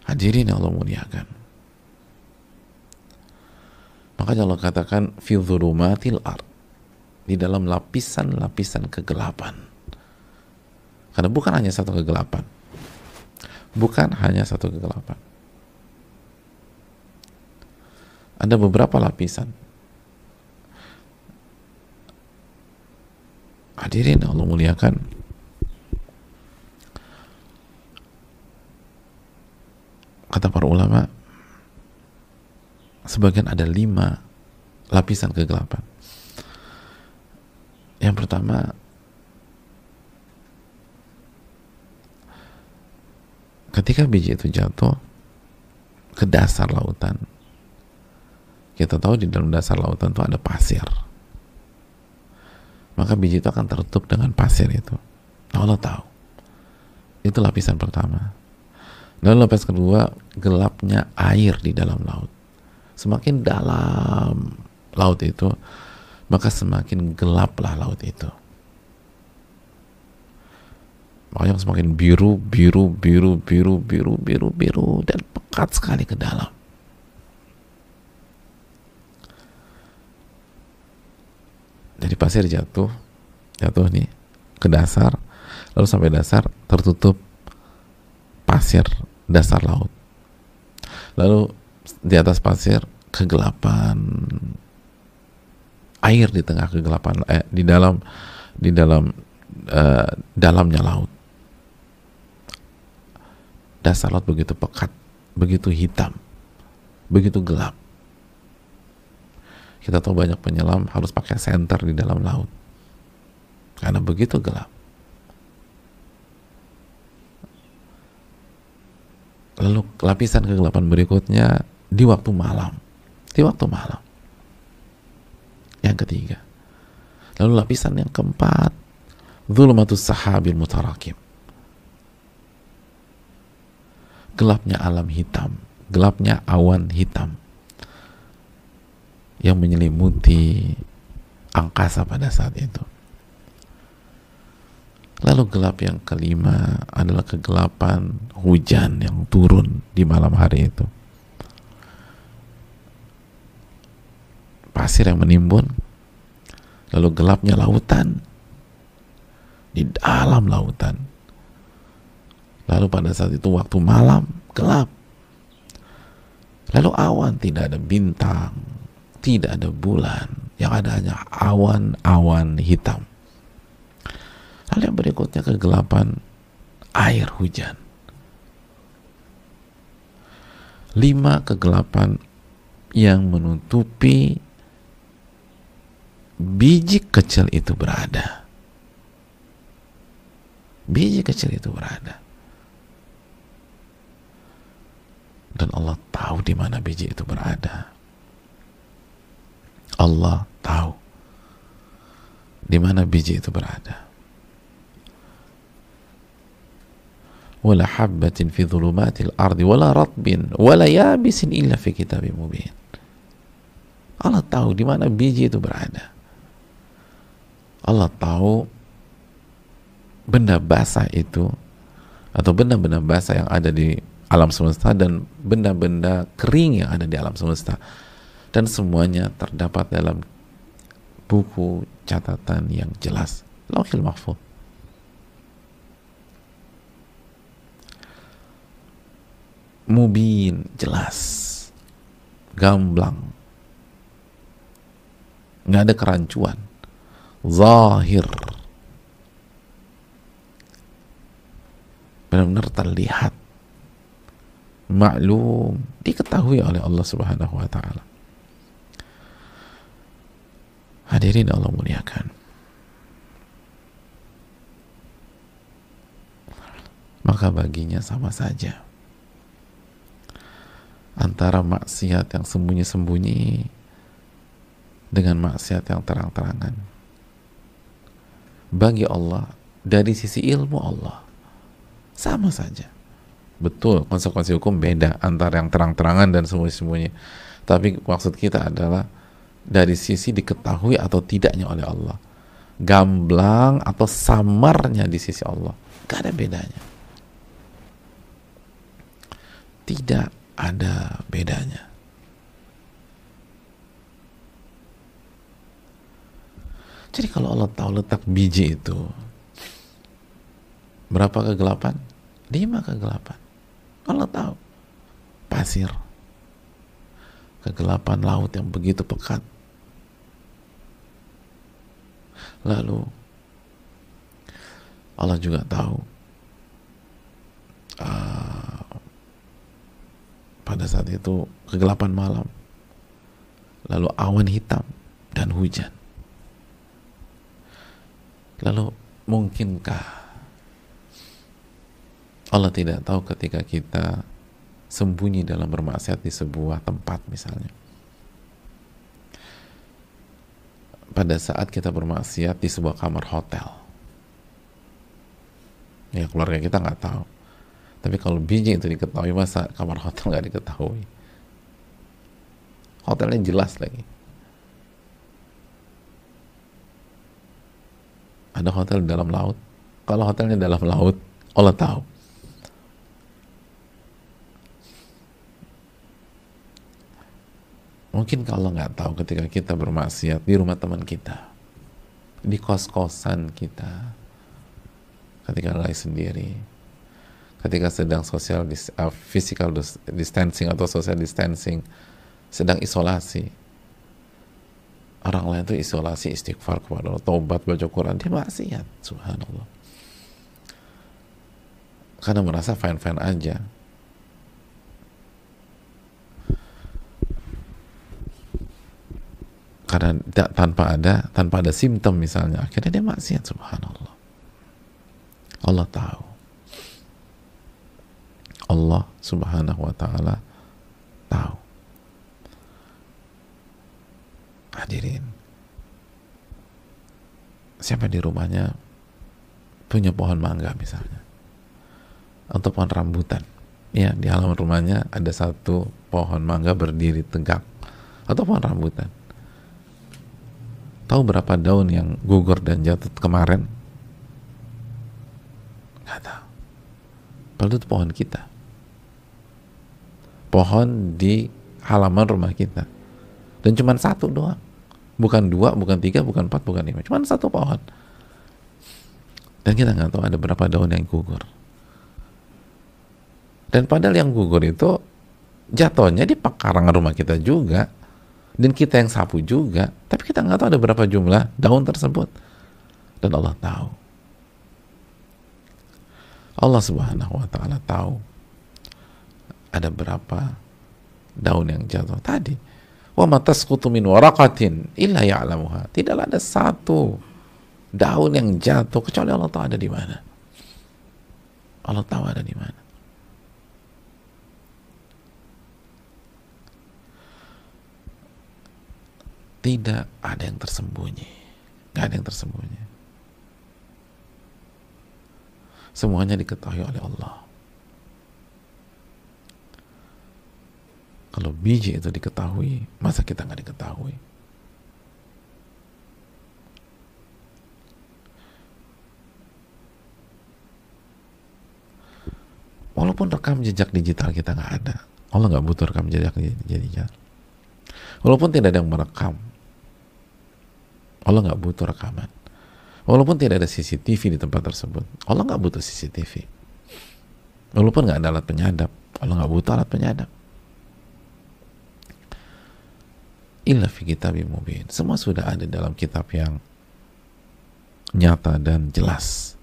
Hadirin yang Allah muliakan, makanya Allah katakan fi dzulumatil ard, di dalam lapisan-lapisan kegelapan. Karena bukan hanya satu kegelapan, bukan hanya satu kegelapan, ada beberapa lapisan. Hadirin Allah muliakan, kata para ulama, sebagian ada 5 lapisan kegelapan. Yang pertama, ketika biji itu jatuh ke dasar lautan. Kita tahu di dalam dasar lautan itu ada pasir, maka biji itu akan tertutup dengan pasir itu. Allah tahu. Itu lapisan pertama. Lalu lapisan kedua, gelapnya air di dalam laut. Semakin dalam laut itu, maka semakin gelaplah laut itu. Makanya semakin biru dan pekat sekali ke dalam. Jadi pasir jatuh nih ke dasar, lalu sampai dasar tertutup pasir dasar laut. Lalu di atas pasir kegelapan, air di tengah kegelapan, di dalam dalamnya laut. Dasar laut begitu pekat, begitu hitam, begitu gelap. Kita tahu banyak penyelam harus pakai senter di dalam laut karena begitu gelap. Lalu lapisan kegelapan berikutnya di waktu malam. Yang ketiga. Lalu lapisan yang keempat, dzulumatus sahabil mutarakib. Gelapnya alam hitam, gelapnya awan hitam yang menyelimuti angkasa pada saat itu. Lalu gelap yang kelima adalah kegelapan hujan yang turun di malam hari itu. Pasir yang menimbun, lalu gelapnya lautan, di dalam lautan. Lalu pada saat itu waktu malam, gelap. Lalu awan, tidak ada bintang, tidak ada bulan, yang ada hanya awan-awan hitam. Lalu yang berikutnya kegelapan air hujan. 5 kegelapan yang menutupi biji kecil itu berada. Biji kecil itu berada. Dan Allah tahu di mana biji itu berada. Allah tahu di mana biji itu berada. Wala habbatin fi dhulumatil ardi wala ratbin wala yabisin illa fi kitabim mubin. Allah tahu di mana biji itu berada. Allah tahu benda basah itu atau benda-benda basah yang ada di alam semesta dan benda-benda kering yang ada di alam semesta. Dan semuanya terdapat dalam buku catatan yang jelas, Lauhil Mahfuz. Mubin, jelas, gamblang, nggak ada kerancuan, zahir, benar-benar terlihat, maklum, diketahui oleh Allah Subhanahu wa Ta'ala. Hadirin Allah muliakan. Maka baginya sama saja antara maksiat yang sembunyi-sembunyi dengan maksiat yang terang-terangan. Bagi Allah, dari sisi ilmu Allah, sama saja. Betul, konsekuensi hukum beda antara yang terang-terangan dan sembunyi-sembunyi. Tapi maksud kita adalah dari sisi diketahui atau tidaknya oleh Allah, gamblang atau samarnya di sisi Allah, gak ada bedanya. Tidak ada bedanya. Jadi kalau Allah tahu letak biji itu, berapa kegelapan? 5 kegelapan. Allah tahu. Pasir, kegelapan laut yang begitu pekat. Lalu Allah juga tahu pada saat itu kegelapan malam, lalu awan hitam dan hujan. Lalu mungkinkah Allah tidak tahu ketika kita sembunyi dalam bermaksiat di sebuah tempat misalnya? Pada saat kita bermaksiat di sebuah kamar hotel, ya keluarga kita nggak tahu. Tapi kalau biji itu diketahui, masa kamar hotel nggak diketahui? Hotelnya jelas lagi. Ada hotel di dalam laut. Kalau hotelnya dalam laut, Allah tahu. Mungkin kalau nggak tahu ketika kita bermaksiat di rumah teman kita, di kos-kosan kita, ketika lagi sendiri, ketika sedang physical distancing atau social distancing, sedang isolasi. Orang lain itu isolasi, istighfar kepada Allah, taubat, baca Quran, dia maksiat, subhanallah. Karena merasa fine-fine aja. Karena tanpa ada simptom misalnya, akhirnya dia maksiat, subhanallah. Allah tahu. Allah subhanahu wa ta'ala tahu. Hadirin, siapa di rumahnya punya pohon mangga misalnya, atau pohon rambutan, ya, di halaman rumahnya ada satu pohon mangga berdiri tegak, atau pohon rambutan. Tahu berapa daun yang gugur dan jatuh kemarin? Nggak tahu. Padahal itu pohon kita, pohon di halaman rumah kita, dan cuma satu doang, bukan 2, bukan 3, bukan 4, bukan 5, cuma satu pohon. Dan kita nggak tahu ada berapa daun yang gugur. Dan padahal yang gugur itu jatuhnya di pekarangan rumah kita juga, dan kita yang sapu juga, tapi kita nggak tahu ada berapa jumlah daun tersebut. Dan Allah tahu. Allah subhanahu wa ta'ala tahu ada berapa daun yang jatuh tadi. Wa ma tasqutu min waraqatin illa ya'lamuha. Tidaklah ada satu daun yang jatuh kecuali Allah tahu ada di mana. Allah tahu ada di mana. Tidak ada yang tersembunyi. Nggak ada yang tersembunyi. Semuanya diketahui oleh Allah. Kalau biji itu diketahui, masa kita nggak diketahui? Walaupun rekam jejak digital kita nggak ada, Allah nggak butuh rekam jejak digital. Walaupun tidak ada yang merekam, Allah nggak butuh rekaman. Walaupun tidak ada CCTV di tempat tersebut, Allah nggak butuh CCTV. Walaupun nggak ada alat penyadap, Allah nggak butuh alat penyadap. Illa fi kitabim mubin. Semua sudah ada dalam kitab yang nyata dan jelas.